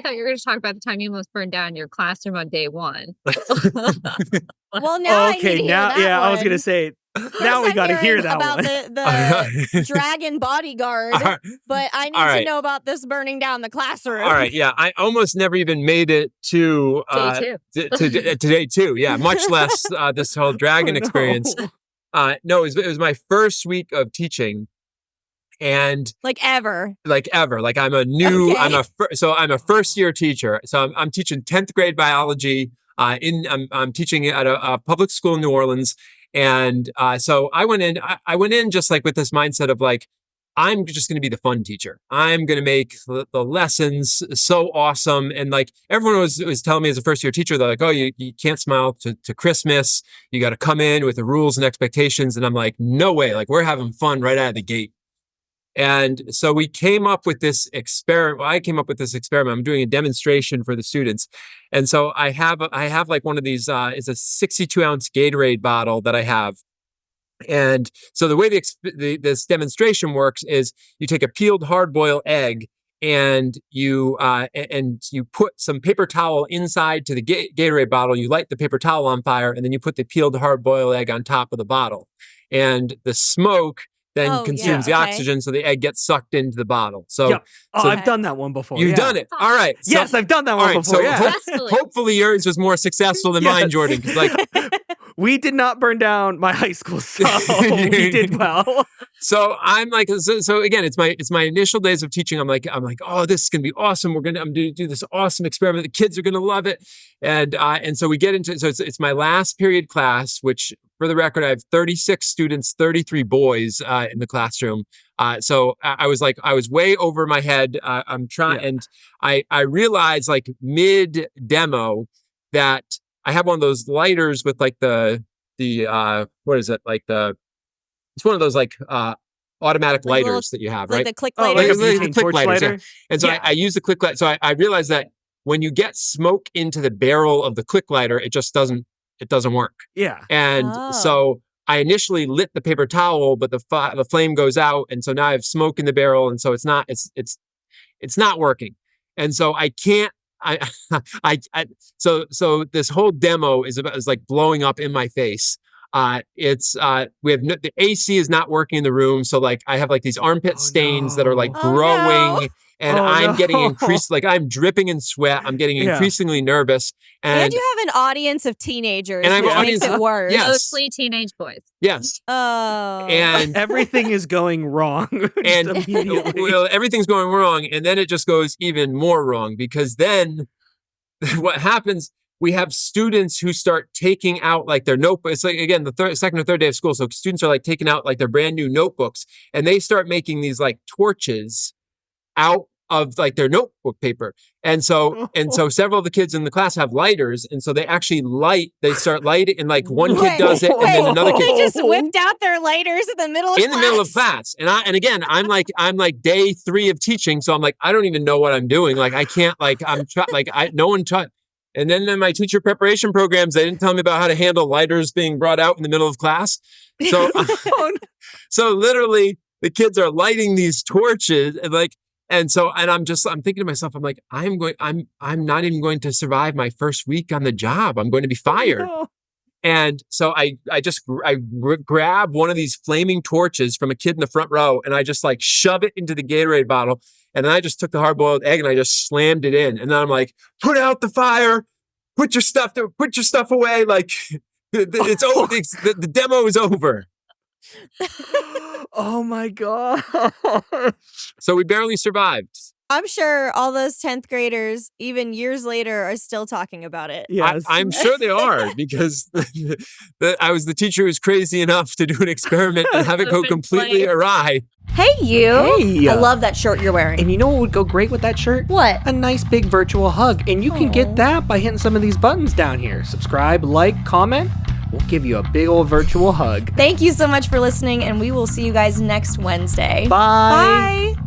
I thought you were going to talk about the time you almost burned down your classroom on day one. Well, now okay, I need to hear now, that yeah, one. I was going to say, now we got to hear that about one. the dragon bodyguard, but I need to know about this burning down the classroom. All right, yeah, I almost never even made it to day 2. to day 2. Yeah, much less this whole dragon experience. No, it was my first week of teaching, and like ever. Like I'm a new. Okay. I'm a first year teacher. So I'm teaching 10th grade biology. I'm teaching at a public school in New Orleans. And so I went in just like with this mindset of like, I'm just going to be the fun teacher. I'm going to make the lessons so awesome. And like everyone was telling me as a first year teacher, they're like, oh, you can't smile to Christmas. You got to come in with the rules and expectations. And I'm like, no way. Like we're having fun right out of the gate. And so we came up with this experiment. Well, I came up with this experiment. I'm doing a demonstration for the students. And so I have like one of these, it's a 62-ounce Gatorade bottle that I have. And so the way this demonstration works is you take a peeled hard-boiled egg and you put some paper towel inside to the Gatorade bottle. You light the paper towel on fire, and then you put the peeled hard-boiled egg on top of the bottle. And the smoke then consumes the oxygen, so the egg gets sucked into the bottle. So, I've done that one before. You've done it. All right. So, yes, I've done that one before. So hopefully yours was more successful than mine, Jordan. 'Cause like we did not burn down my high school, so we did well. So I'm like, so again, it's my initial days of teaching. I'm like, oh, this is gonna be awesome. I'm gonna do this awesome experiment. The kids are gonna love it. And so we get into so it's my last period class, which for the record, I have 36 students, 33 boys in the classroom. So I was way over my head. I'm trying, and I realized like mid demo that I have one of those lighters with like the what is it? Like it's one of those like automatic like lighters that you have, right? Like the click lighters. Like the click lighters. Yeah. And so I use the click light. So I realized that when you get smoke into the barrel of the click lighter, it just doesn't work. Yeah. And so I initially lit the paper towel, but the flame goes out, and so now I have smoke in the barrel, and so it's not working. And so I can't. So this whole demo is like blowing up in my face. The AC is not working in the room, so like I have like these armpit stains that are like growing. And I'm getting increased, like I'm dripping in sweat. I'm getting increasingly nervous. And you have an audience of teenagers, and which makes it worse. Yes. Mostly teenage boys. Yes. Oh. And everything is going wrong. And everything's going wrong. And then it just goes even more wrong, because then what happens, we have students who start taking out like their notebooks. It's like, again, the second or third day of school. So students are like taking out like their brand new notebooks, and they start making these like torches out of like their notebook paper. And so several of the kids in the class have lighters. And so they actually start lighting, and like one kid does it, and then another kid. They just whipped out their lighters in the middle of class. And again, I'm like day 3 of teaching. So I'm like, I don't even know what I'm doing. Like, I can't, like, no one taught. And then in my teacher preparation programs, they didn't tell me about how to handle lighters being brought out in the middle of class. So, so literally the kids are lighting these torches, and like, and I'm thinking to myself, I'm like, I'm not even going to survive my first week on the job. I'm going to be fired. Oh, no. And so I grab one of these flaming torches from a kid in the front row, and I just like shove it into the Gatorade bottle. And then I just took the hard-boiled egg and I just slammed it in. And then I'm like, put out the fire, put your stuff away. Like it's over. The demo is over. Oh my God. So we barely survived. I'm sure all those 10th graders, even years later, are still talking about it. Yes. I'm sure they are, because I was the teacher who was crazy enough to do an experiment and have it go completely awry. Hey, you. Hey. I love that shirt you're wearing. And you know what would go great with that shirt? What? A nice big virtual hug. And you can get that by hitting some of these buttons down here. Subscribe, like, comment. We'll give you a big old virtual hug. Thank you so much for listening, and we will see you guys next Wednesday. Bye. Bye.